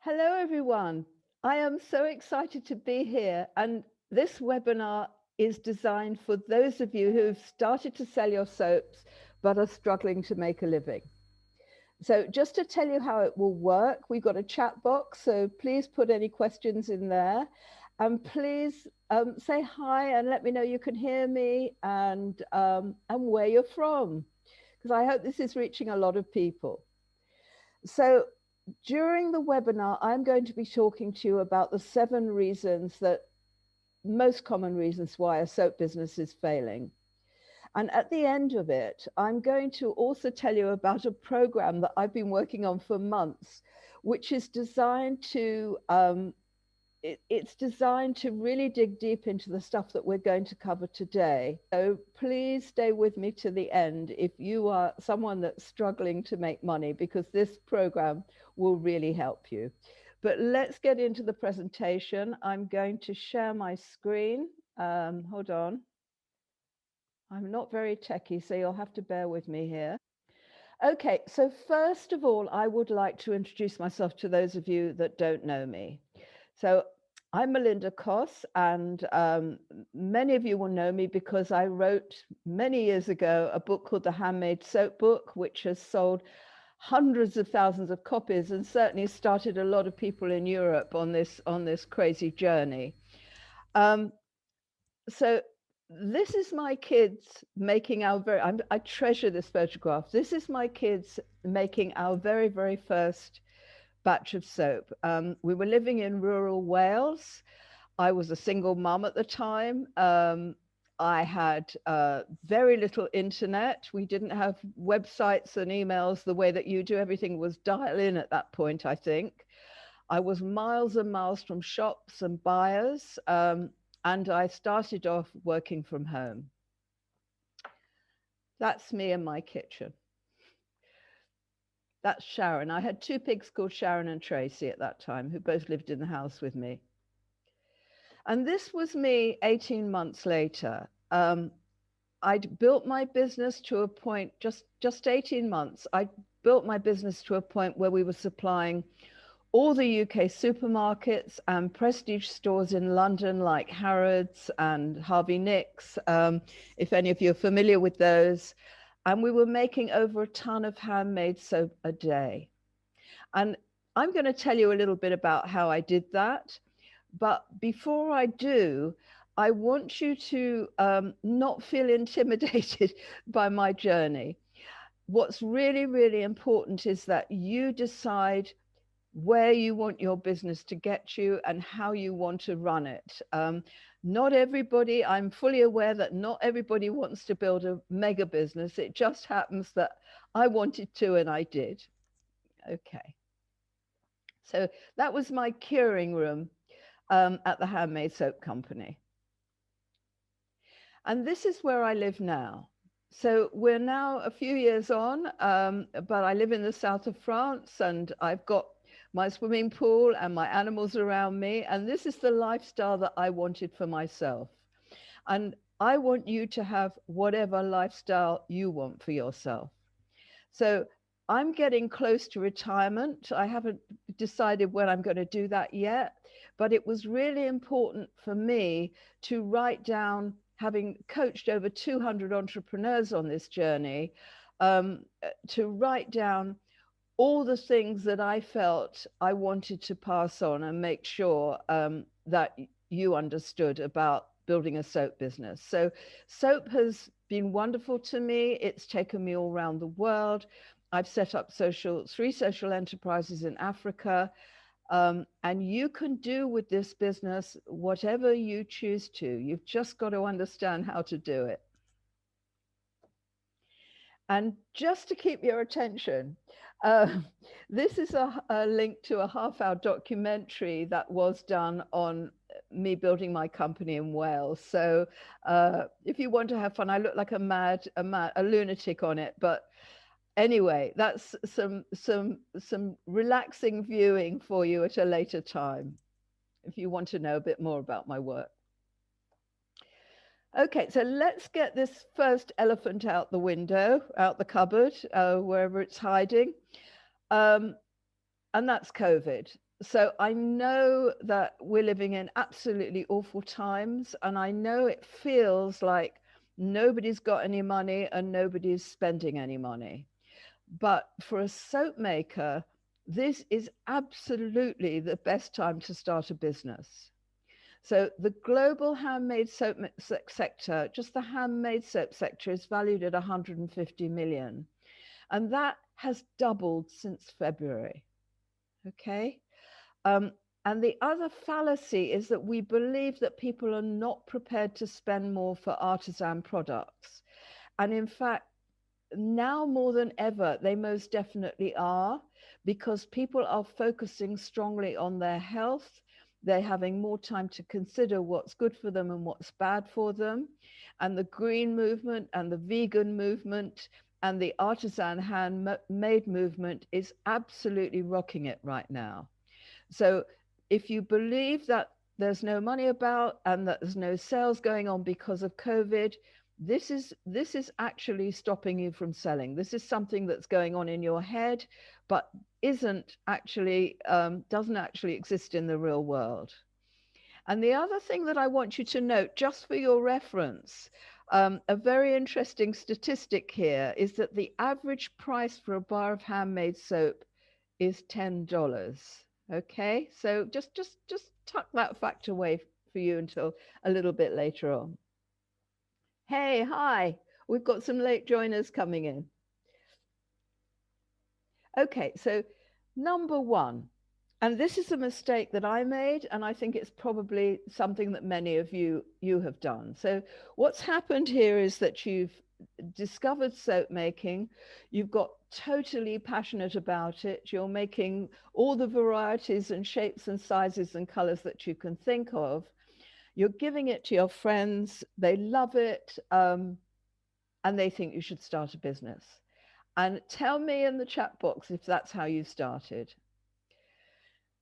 Hello, everyone. I am so excited to be here. And this webinar is designed for those of you who've started to sell your soaps but are struggling to make a living. So just to tell you how it will work, we've got a chat box. So please put any questions in there. And please say hi and let me know you can hear me and where you're from, because I hope this is reaching a lot of people. So during the webinar, I'm going to be talking to you about the 7 reasons that most common reasons why a soap business is failing. And at the end of it, I'm going to also tell you about a program that I've been working on for months, which is designed to it's designed to really dig deep into the stuff that we're going to cover today. So please stay with me to the end if you are someone that's struggling to make money, because this program will really help you. But let's get into the presentation. I'm going to share my screen. Hold on. I'm not very techy, so you'll have to bear with me here. Okay, so first of all, I would like to introduce myself to those of you that don't know me. So I'm Melinda Koss, and many of you will know me because I wrote many years ago a book called The Handmade Soap Book, which has sold hundreds of thousands of copies and certainly started a lot of people in Europe on this crazy journey. So this is my kids making our I treasure this photograph. This is my kids making our very first batch of soap. We were living in rural Wales. I was a single mum at the time. I had very little internet. We didn't have websites and emails the way that you do. Everything was dial in at that point, I think. I was miles and miles from shops and buyers, and I started off working from home. That's me in my kitchen. That's Sharon. I had 2 pigs called Sharon and Tracy at that time, who both lived in the house with me. And this was me 18 months later. I'd built my business to a point, just 18 months, I built my business to a point where we were supplying all the UK supermarkets and prestige stores in London, like Harrods and Harvey Nicks, if any of you are familiar with those. And we were making over a ton of handmade soap a day. And I'm going to tell you a little bit about how I did that. But before I do, I want you to not feel intimidated by my journey. What's really important is that you decide where you want your business to get you and how you want to run it. Not everybody, I'm fully aware that not everybody wants to build a mega business. It just happens that I wanted to and I did. Okay. So that was my curing room at the Handmade Soap Company. And this is where I live now. So we're now a few years on, but I live in the south of France, and I've got my swimming pool and my animals around me. And this is the lifestyle that I wanted for myself. And I want you to have whatever lifestyle you want for yourself. So I'm getting close to retirement. I haven't decided when I'm going to do that yet, but it was really important for me to write down, having coached over 200 entrepreneurs on this journey, to write down all the things that I felt I wanted to pass on and make sure that you understood about building a soap business. So soap has been wonderful to me. It's taken me all around the world. I've set up 3 social enterprises in Africa. And you can do with this business whatever you choose to. You've just got to understand how to do it. And just to keep your attention, this is a link to a half-hour documentary that was done on me building my company in Wales. So if you want to have fun, I look like a lunatic on it, but anyway, that's some relaxing viewing for you at a later time, if you want to know a bit more about my work. Okay, so let's get this first elephant out the window, out the cupboard, wherever it's hiding. And that's COVID. So I know that we're living in absolutely awful times, and I know it feels like nobody's got any money and nobody's spending any money. But for a soap maker, this is absolutely the best time to start a business. So the global handmade soap sector, just the handmade soap sector, is valued at 150 million. And that has doubled since February. Okay. Um, and the other fallacy is that we believe that people are not prepared to spend more for artisan products. And in fact, now more than ever, they most definitely are, because people are focusing strongly on their health. They're having more time to consider what's good for them and what's bad for them. And the green movement and the vegan movement and the artisan handmade movement is absolutely rocking it right now. So if you believe that there's no money about and that there's no sales going on because of COVID, this is actually stopping you from selling. This is something that's going on in your head, but isn't actually doesn't actually exist in the real world. And the other thing that I want you to note, just for your reference, a very interesting statistic here is that the average price for a bar of handmade soap is $10. Okay, so just tuck that fact away for you until a little bit later on. Hey, hi, we've got some late joiners coming in. Okay, so number one, and this is a mistake that I made, and I think it's probably something that many of you have done. So what's happened here is that you've discovered soap making, you've got totally passionate about it, you're making all the varieties and shapes and sizes and colors that you can think of, you're giving it to your friends, they love it, and they think you should start a business. And tell me in the chat box if that's how you started.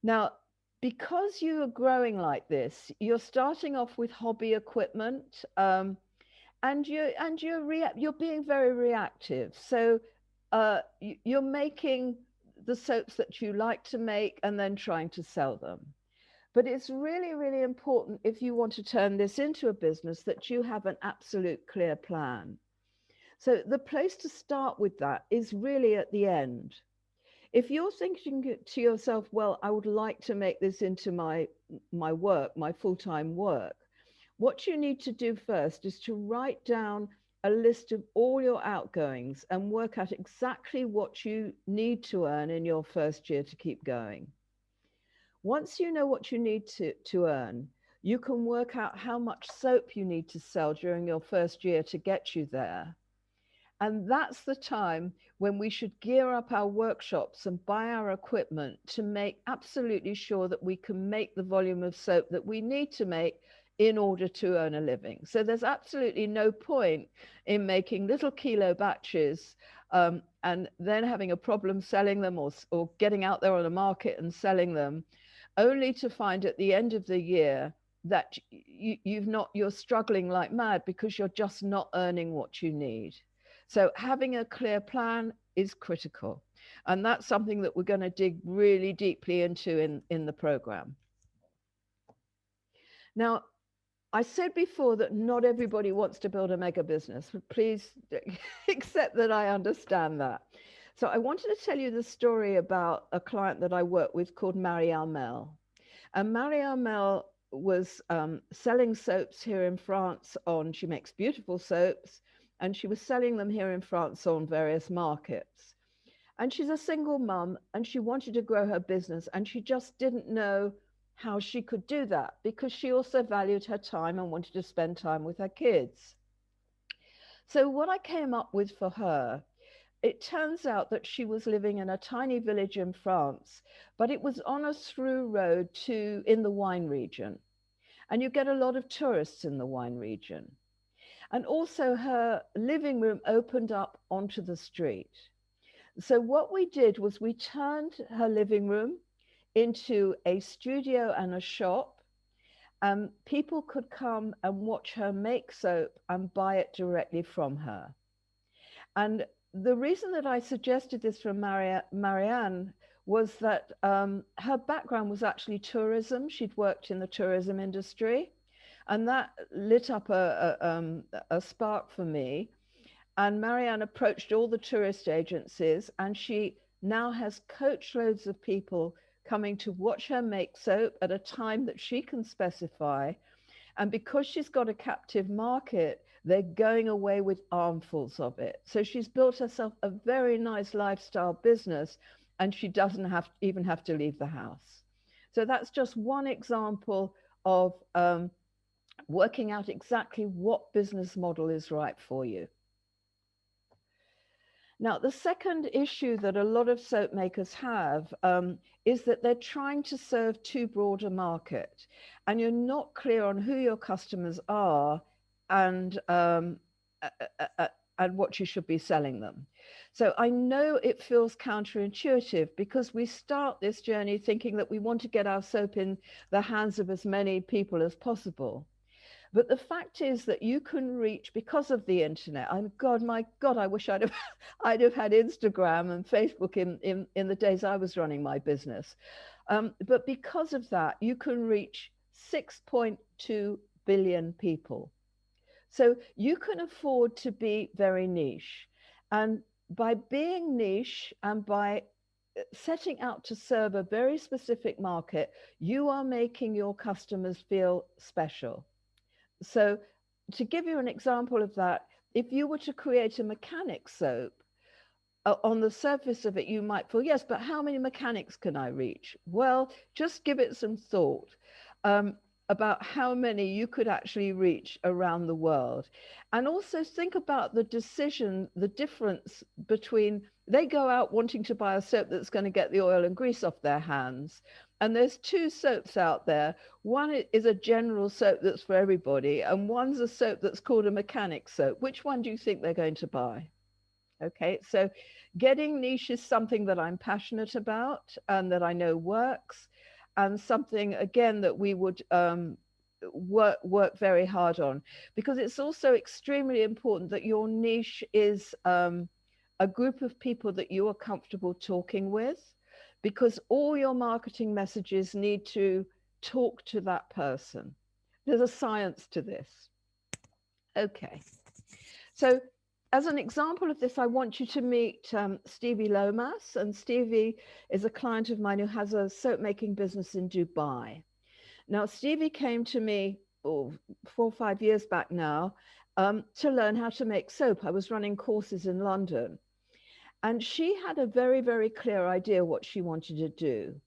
Now, because you are growing like this, you're starting off with hobby equipment, and you're being very reactive. So you're making the soaps that you like to make and then trying to sell them. But it's really, really important, if you want to turn this into a business, that you have an absolute clear plan. So the place to start with that is really at the end. If you're thinking to yourself, well, I would like to make this into my work, my full-time work, what you need to do first is to write down a list of all your outgoings and work out exactly what you need to earn in your first year to keep going. Once you know what you need to earn, you can work out how much soap you need to sell during your first year to get you there. And that's the time when we should gear up our workshops and buy our equipment to make absolutely sure that we can make the volume of soap that we need to make in order to earn a living. So there's absolutely no point in making little kilo batches and then having a problem selling them or getting out there on the market and selling them, only to find at the end of the year that you're struggling like mad because you're just not earning what you need. So having a clear plan is critical. And that's something that we're going to dig really deeply into in the program. Now, I said before that not everybody wants to build a mega business. Please accept that I understand that. So I wanted to tell you the story about a client that I work with called Marie-Armelle. And Marie-Armelle was selling soaps here in France she makes beautiful soaps, and she was selling them here in France on various markets. And she's a single mum, and she wanted to grow her business, and she just didn't know how she could do that because she also valued her time and wanted to spend time with her kids. So what I came up with for her, it turns out that she was living in a tiny village in France, but it was on a through road in the wine region. And you get a lot of tourists in the wine region. And also her living room opened up onto the street. So what we did was we turned her living room into a studio and a shop. People could come and watch her make soap and buy it directly from her. And the reason that I suggested this from Marianne was that her background was actually tourism. She'd worked in the tourism industry, and that lit up a spark for me. And Marianne approached all the tourist agencies, and she now has coach loads of people coming to watch her make soap at a time that she can specify. And because she's got a captive market, they're going away with armfuls of it. So she's built herself a very nice lifestyle business, and she doesn't even have to leave the house. So that's just one example of working out exactly what business model is right for you. Now, the second issue that a lot of soap makers have is that they're trying to serve too broad a market, and you're not clear on who your customers are and what you should be selling them. So I know it feels counterintuitive because we start this journey thinking that we want to get our soap in the hands of as many people as possible. But the fact is that you can reach, because of the internet. My God, I wish I'd have had Instagram and Facebook in the days I was running my business. But because of that, you can reach 6.2 billion people. So you can afford to be very niche. And by being niche and by setting out to serve a very specific market, you are making your customers feel special. So to give you an example of that, if you were to create a mechanic soap, on the surface of it, you might feel, yes, but how many mechanics can I reach? Well, just give it some thought about how many you could actually reach around the world. And also think about the difference between, they go out wanting to buy a soap that's going to get the oil and grease off their hands. And there's two soaps out there. One is a general soap that's for everybody, and one's a soap that's called a mechanic soap. Which one do you think they're going to buy? Okay, so getting niche is something that I'm passionate about and that I know works, and something, again, that we would work very hard on, because it's also extremely important that your niche is a group of people that you are comfortable talking with, because all your marketing messages need to talk to that person. There's a science to this. Okay, so as an example of this, I want you to meet Stevie Lomas. And Stevie is a client of mine who has a soap making business in Dubai. Now, Stevie came to me 4 or 5 years back now to learn how to make soap. I was running courses in London. And she had a very, very clear idea what she wanted to do.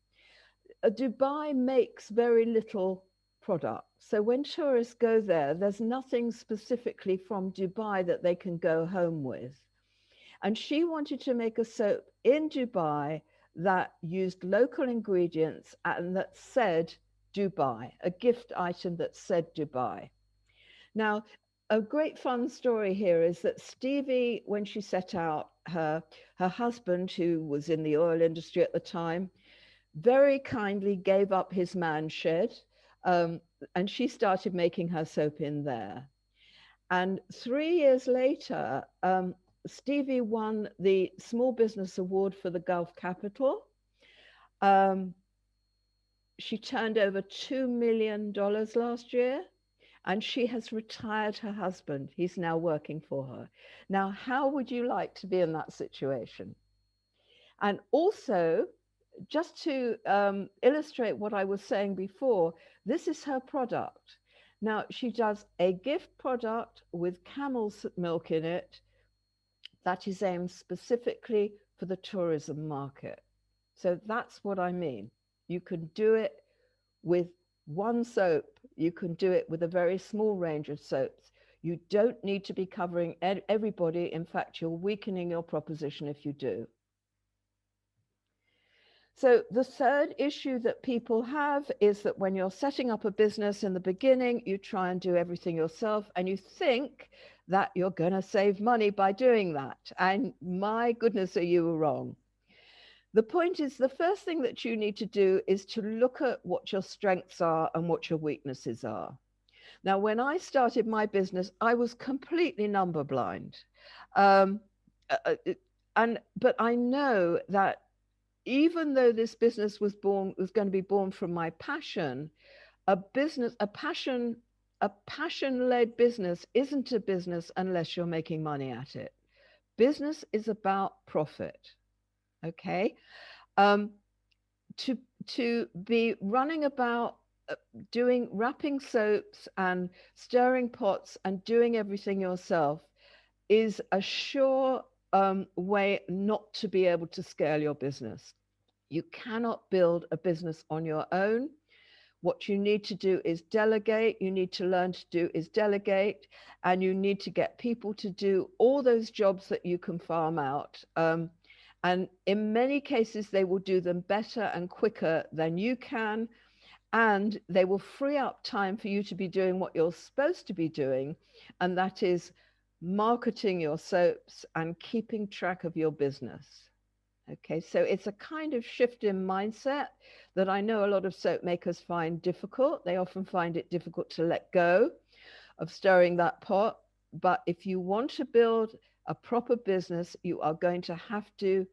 Dubai makes very little product. So when tourists go there, there's nothing specifically from Dubai that they can go home with. And she wanted to make a soap in Dubai that used local ingredients and that said Dubai, a gift item that said Dubai. Now, a great fun story here is that Stevie, when she set out, her husband, who was in the oil industry at the time, very kindly gave up his man shed, and she started making her soap in there. And 3 years later, Stevie won the Small Business Award for the Gulf Capital. She turned over $2 million last year, and she has retired her husband. He's now working for her. Now, how would you like to be in that situation? And also, just to illustrate what I was saying before, this is her product. Now, she does a gift product with camel's milk in it that is aimed specifically for the tourism market. So that's what I mean. You can do it with one soap. You can do it with a very small range of soaps. You don't need to be covering everybody. In fact, you're weakening your proposition if you do. So the third issue that people have is that when you're setting up a business in the beginning, you try and do everything yourself, and you think that you're going to save money by doing that. And my goodness, are you wrong? The point is, the first thing that you need to do is to look at what your strengths are and what your weaknesses are. Now, when I started my business, I was completely number blind. But I know that even though this business was going to be born from my passion, a passion-led business isn't a business unless you're making money at it. Business is about profit. Okay. Um, to be running about doing wrapping soaps and stirring pots and doing everything yourself is a sure way not to be able to scale your business. You cannot build a business on your own. What you need to do is delegate. You need to learn to do is delegate, and you need to get people to do all those jobs that you can farm out. And in many cases, they will do them better and quicker than you can. And they will free up time for you to be doing what you're supposed to be doing. And that is marketing your soaps and keeping track of your business. Okay, so it's a kind of shift in mindset that I know a lot of soap makers find difficult. They often find it difficult to let go of stirring that pot. But if you want to build a proper business, you are going to have to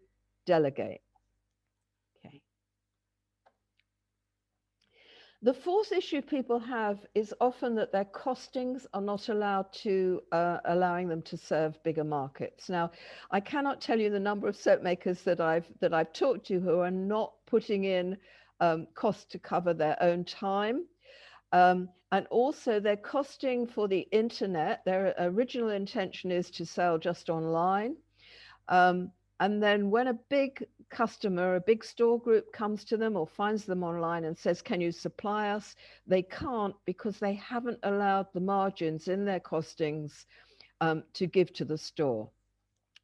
delegate. Okay. The fourth issue people have is often that their costings are not allowing them to serve bigger markets. Now, I cannot tell you the number of soap makers that I've talked to who are not putting in costs to cover their own time. And also their costing for the internet. Their original intention is to sell just online. And then when a big customer, a big store group comes to them or finds them online and says, can you supply us? They can't, because they haven't allowed the margins in their costings to give to the store.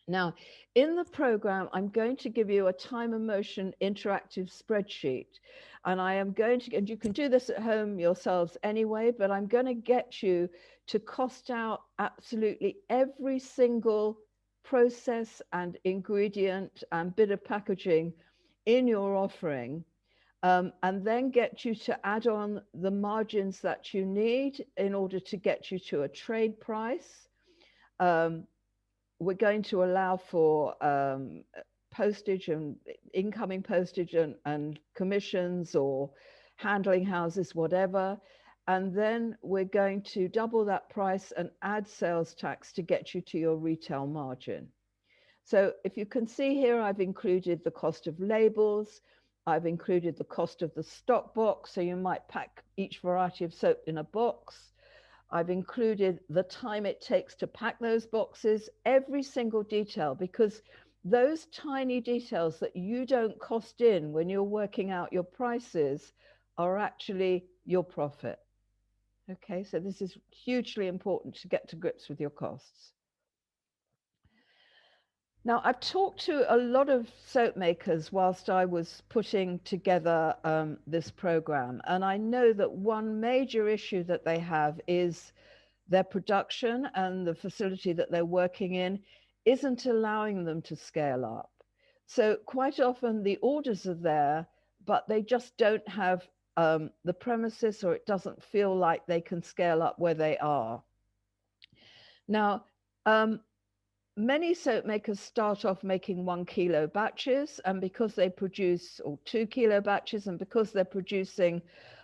Now, in the program, I'm going to give you a time and motion interactive spreadsheet. And I am going to, and you can do this at home yourselves anyway, but I'm going to get you to cost out absolutely every single process and ingredient and bit of packaging in your offering, and then get you to add on the margins that you need in order to get you to a trade price. We're going to allow for postage and incoming postage and commissions or handling houses, whatever. And then we're going to double that price and add sales tax to get you to your retail margin. So if you can see here, I've included the cost of labels. I've included the cost of the stock box. So you might pack each variety of soap in a box. I've included the time it takes to pack those boxes, every single detail, because those tiny details that you don't cost in when you're working out your prices are actually your profit. Okay, so this is hugely important to get to grips with your costs. Now, I've talked to a lot of soap makers whilst I was putting together this program, and I know that one major issue that they have is their production and the facility that they're working in isn't allowing them to scale up. So quite often the orders are there, but they just don't have the premises, or it doesn't feel like they can scale up where they are. Now, many soap makers start off making 1 kilo batches, and because they produce, or 2 kilo batches, and because they're producing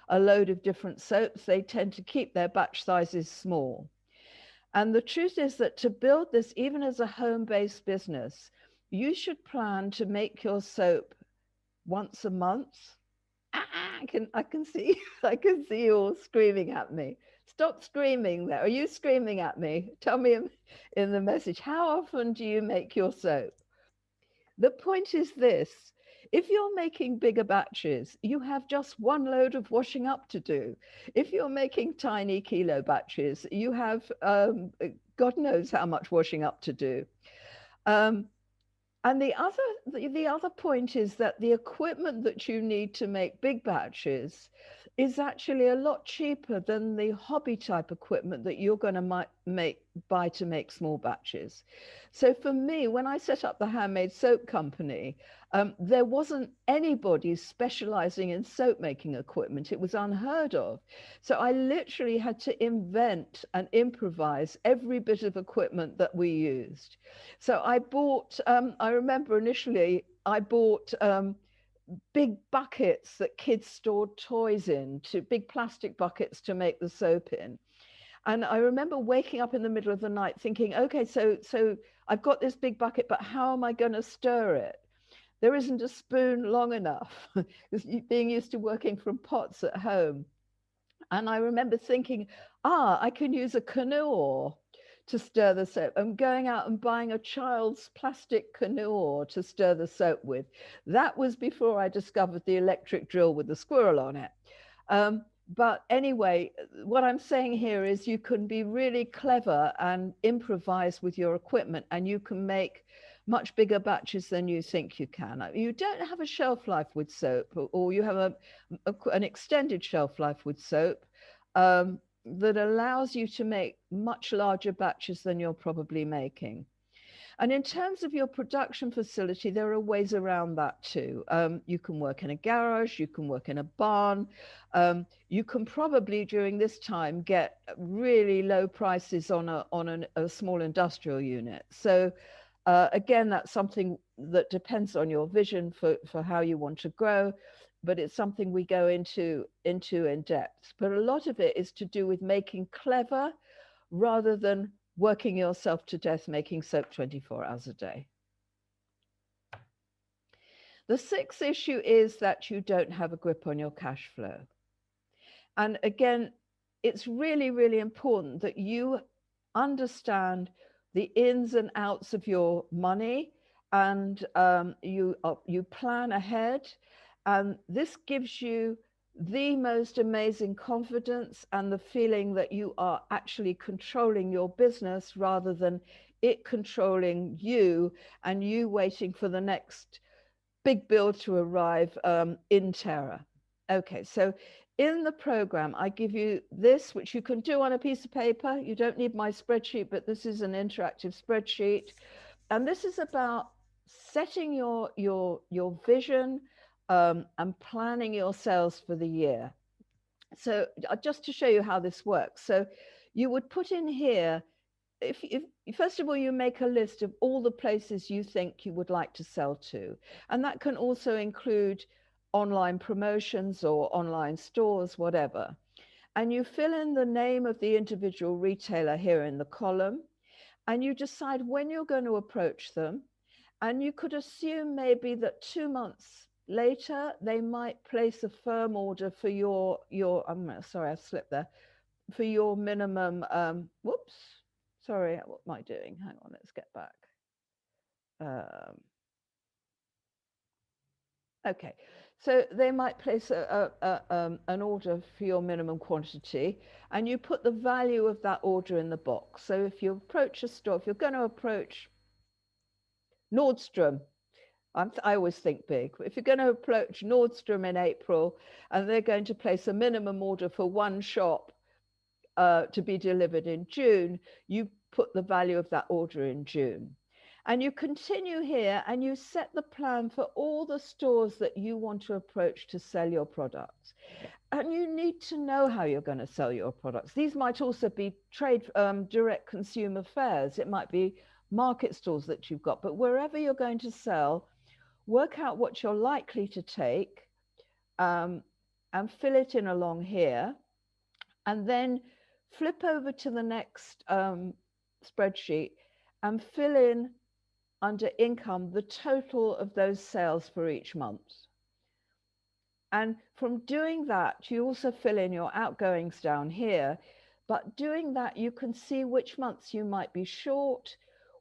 a load of different soaps, they tend to keep their batch sizes small. And the truth is that to build this, even as a home-based business, you should plan to make your soap once a month. I can see you all screaming at me. Stop screaming there. Are you screaming at me? Tell me in the message, how often do you make your soap? The point is this: if you're making bigger batches, you have just one load of washing up to do. If you're making tiny kilo batches, you have God knows how much washing up to do. And the other point is that the equipment that you need to make big batches is actually a lot cheaper than the hobby type equipment that you're going to buy to make small batches. So for me, when I set up the handmade soap company, there wasn't anybody specializing in soap making equipment. It was unheard of. So I literally had to invent and improvise every bit of equipment that we used. So I bought, I remember initially I bought big buckets that kids stored toys in, to big plastic buckets to make the soap in. And I remember waking up in the middle of the night thinking, okay, so I've got this big bucket, but how am I going to stir it? There isn't a spoon long enough, being used to working from pots at home. And I remember thinking, I can use a canoe oar to stir the soap. I'm going out and buying a child's plastic canoe oar to stir the soap with. That was before I discovered the electric drill with the squirrel on it. But anyway, what I'm saying here is you can be really clever and improvise with your equipment, and you can make much bigger batches than you think you can. You don't have a shelf life with soap, or you have an extended shelf life with soap that allows you to make much larger batches than you're probably making. And in terms of your production facility, there are ways around that too. You can work in a garage, you can work in a barn. You can probably during this time get really low prices on a small industrial unit. So again, that's something that depends on your vision for how you want to grow, but it's something we go into in depth. But a lot of it is to do with making clever rather than working yourself to death making soap 24 hours a day. The sixth issue is that you don't have a grip on your cash flow. And again, it's really, really important that you understand the ins and outs of your money, and you plan ahead. And this gives you the most amazing confidence and the feeling that you are actually controlling your business rather than it controlling you and you waiting for the next big bill to arrive in terror. Okay, so in the program, I give you this, which you can do on a piece of paper. You don't need my spreadsheet, but this is an interactive spreadsheet. And this is about setting your vision and planning your sales for the year. So just to show you how this works. So you would put in here, if first of all, you make a list of all the places you think you would like to sell to. And that can also include online promotions or online stores, whatever. And you fill in the name of the individual retailer here in the column, and you decide when you're going to approach them. And you could assume maybe that 2 months later, they might place a firm order for your sorry, I've slipped there, for your minimum, whoops, sorry, what am I doing? Hang on, let's get back. Okay, so they might place an order for your minimum quantity, and you put the value of that order in the box. So if you approach a store, if you're going to approach Nordstrom, I always think big. If you're going to approach Nordstrom in April and they're going to place a minimum order for one shop to be delivered in June, you put the value of that order in June. And you continue here and you set the plan for all the stores that you want to approach to sell your products. And you need to know how you're going to sell your products. These might also be direct consumer fairs. It might be market stalls that you've got, but wherever you're going to sell, work out what you're likely to take and fill it in along here, and then flip over to the next spreadsheet and fill in under income the total of those sales for each month. And from doing that, you also fill in your outgoings down here. But doing that, you can see which months you might be short,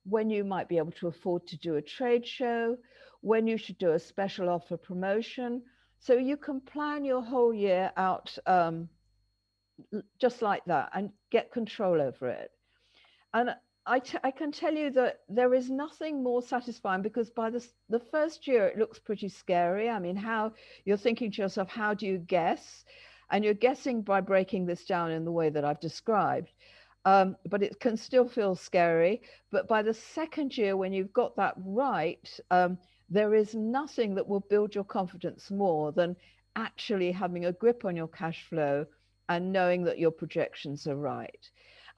when you might be able to afford to do a trade show, when you should do a special offer promotion. So you can plan your whole year out just like that and get control over it. And I can tell you that there is nothing more satisfying, because by the first year, it looks pretty scary. I mean, how you're thinking to yourself, how do you guess? And you're guessing by breaking this down in the way that I've described. But it can still feel scary. But by the second year, when you've got that right, there is nothing that will build your confidence more than actually having a grip on your cash flow and knowing that your projections are right.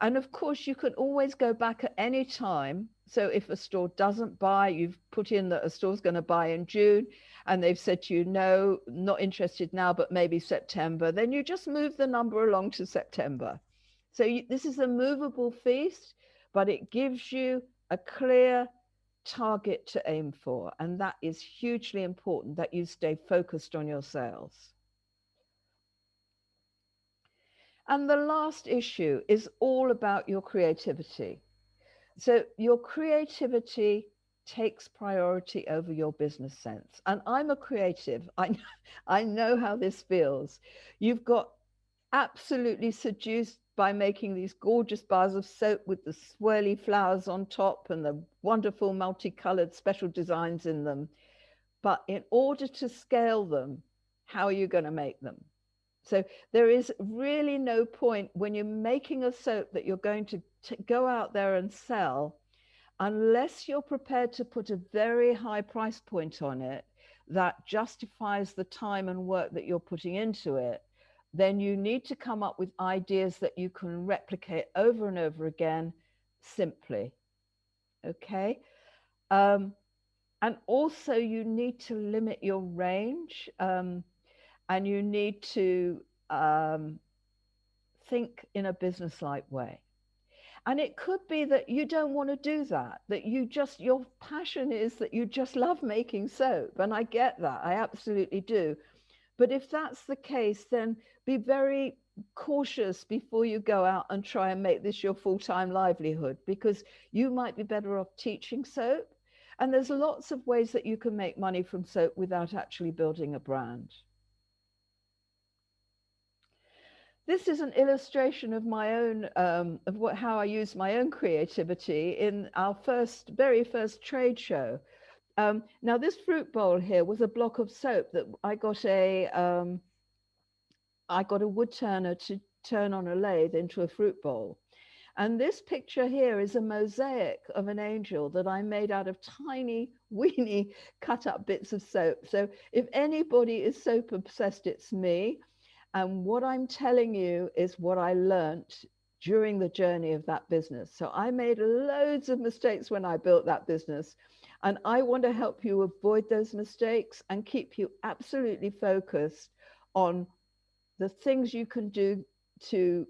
And of course, you can always go back at any time. So if a store doesn't buy, you've put in that a store's going to buy in June, and they've said to you, no, not interested now, but maybe September, then you just move the number along to September. So this is a movable feast, but it gives you a clear target to aim for. And that is hugely important, that you stay focused on your sales. And the last issue is all about your creativity. So your creativity takes priority over your business sense. And I'm a creative. I know how this feels. You've got absolutely seduced by making these gorgeous bars of soap with the swirly flowers on top and the wonderful multicolored special designs in them. But in order to scale them, how are you going to make them? So there is really no point when you're making a soap that you're going to go out there and sell, unless you're prepared to put a very high price point on it that justifies the time and work that you're putting into it. Then you need to come up with ideas that you can replicate over and over again simply. Okay. And also you need to limit your range, and you need to think in a business-like way. And it could be that you don't want to do that, that your passion is that you just love making soap. And I get that, I absolutely do. But if that's the case, then be very cautious before you go out and try and make this your full-time livelihood, because you might be better off teaching soap. And there's lots of ways that you can make money from soap without actually building a brand. This is an illustration of my own, how I use my own creativity in our very first trade show. Now, this fruit bowl here was a block of soap that I got a wood turner to turn on a lathe into a fruit bowl. And this picture here is a mosaic of an angel that I made out of tiny, weeny, cut up bits of soap. So if anybody is soap obsessed, it's me. And what I'm telling you is what I learned during the journey of that business. So I made loads of mistakes when I built that business. And I want to help you avoid those mistakes and keep you absolutely focused on the things you can do to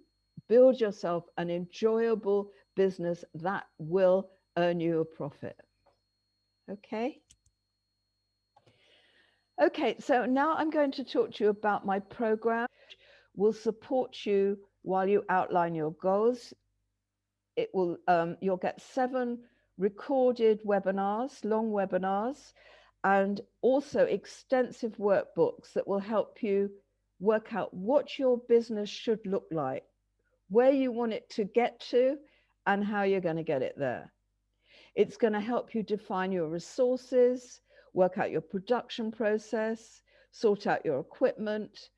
build yourself an enjoyable business that will earn you a profit. Okay? Okay, so now I'm going to talk to you about my program. Will support you while you outline your goals. It will, you'll get 7 recorded webinars, long webinars, and also extensive workbooks that will help you work out what your business should look like, where you want it to get to, and how you're going to get it there. It's going to help you define your resources, work out your production process, sort out your equipment,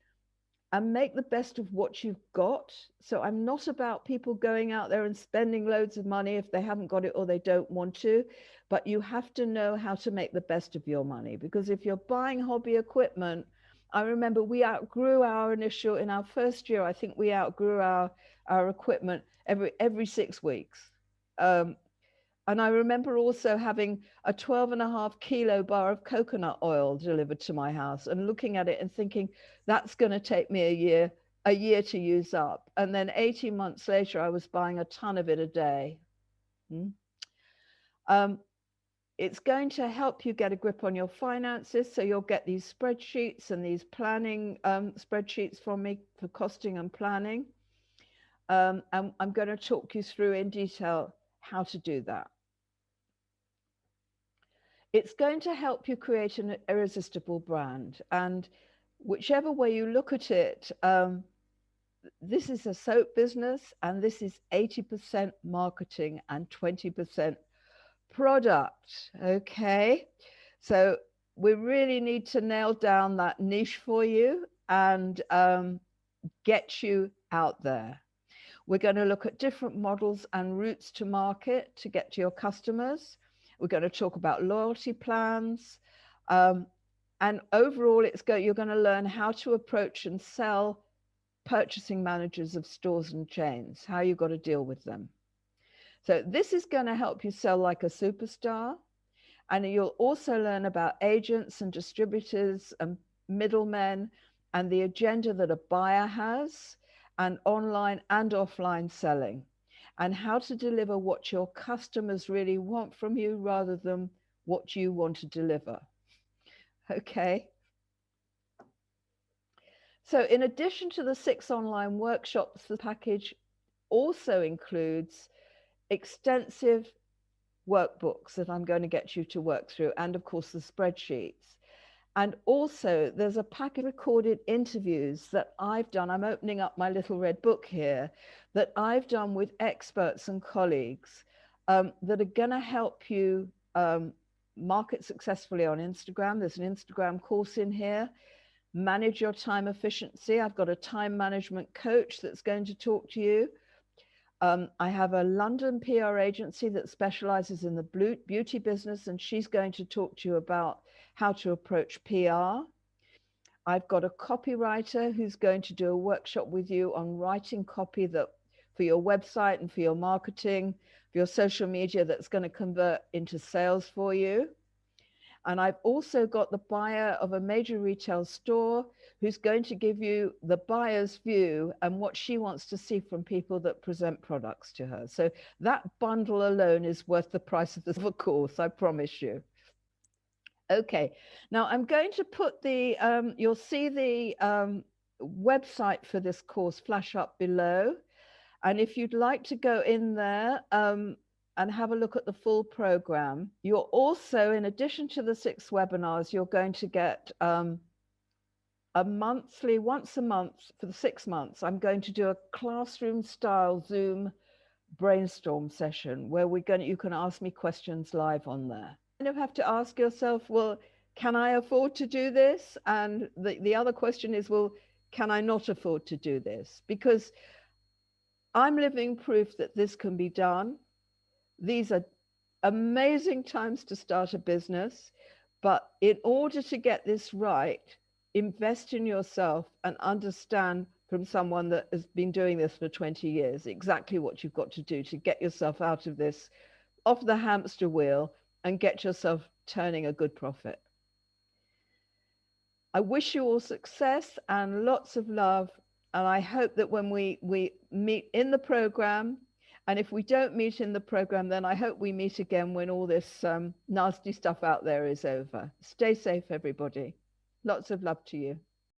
and make the best of what you've got. So I'm not about people going out there and spending loads of money if they haven't got it or they don't want to, but you have to know how to make the best of your money. Because if you're buying hobby equipment, I remember we outgrew in our first year, I think we outgrew our equipment every 6 weeks. And I remember also having a 12.5 kilo bar of coconut oil delivered to my house and looking at it and thinking, that's going to take me a year to use up. And then 18 months later, I was buying a ton of it a day. It's going to help you get a grip on your finances. So you'll get these spreadsheets and these planning spreadsheets from me for costing and planning. And I'm going to talk you through in detail how to do that. It's going to help you create an irresistible brand. And whichever way you look at it, this is a soap business, and this is 80% marketing and 20% product. Okay. So we really need to nail down that niche for you and get you out there. We're going to look at different models and routes to market to get to your customers. We're going to talk about loyalty plans. And overall, you're going to learn how to approach and sell purchasing managers of stores and chains, how you've got to deal with them. So this is going to help you sell like a superstar. And you'll also learn about agents and distributors and middlemen and the agenda that a buyer has, and online and offline selling, and how to deliver what your customers really want from you rather than what you want to deliver. Okay. So in addition to the 6 online workshops, the package also includes extensive workbooks that I'm going to get you to work through, and of course the spreadsheets. And also there's a pack of recorded interviews that I've done. I'm opening up my little red book here that I've done with experts and colleagues that are going to help you market successfully on Instagram. There's an Instagram course in here. Manage your time efficiency. I've got a time management coach that's going to talk to you. I have a London PR agency that specializes in the beauty business, and she's going to talk to you about how to approach PR. I've got a copywriter who's going to do a workshop with you on writing copy that for your website and for your marketing, for your social media, that's going to convert into sales for you. And I've also got the buyer of a major retail store who's going to give you the buyer's view and what she wants to see from people that present products to her. So that bundle alone is worth the price of the course, I promise you. Okay, now I'm going to put the, you'll see the website for this course flash up below. And if you'd like to go in there and have a look at the full program, you're also, in addition to the 6 webinars, you're going to get a monthly, once a month for the 6 months, I'm going to do a classroom style Zoom brainstorm session where you can ask me questions live on there. You have to ask yourself, well, can I afford to do this? And the other question is, well, can I not afford to do this? Because I'm living proof that this can be done. These are amazing times to start a business, but in order to get this right, invest in yourself and understand from someone that has been doing this for 20 years exactly what you've got to do to get yourself out of this, off the hamster wheel, and get yourself turning a good profit. I wish you all success and lots of love. And I hope that when we meet in the program, and if we don't meet in the program, then I hope we meet again when all this nasty stuff out there is over. Stay safe, everybody. Lots of love to you.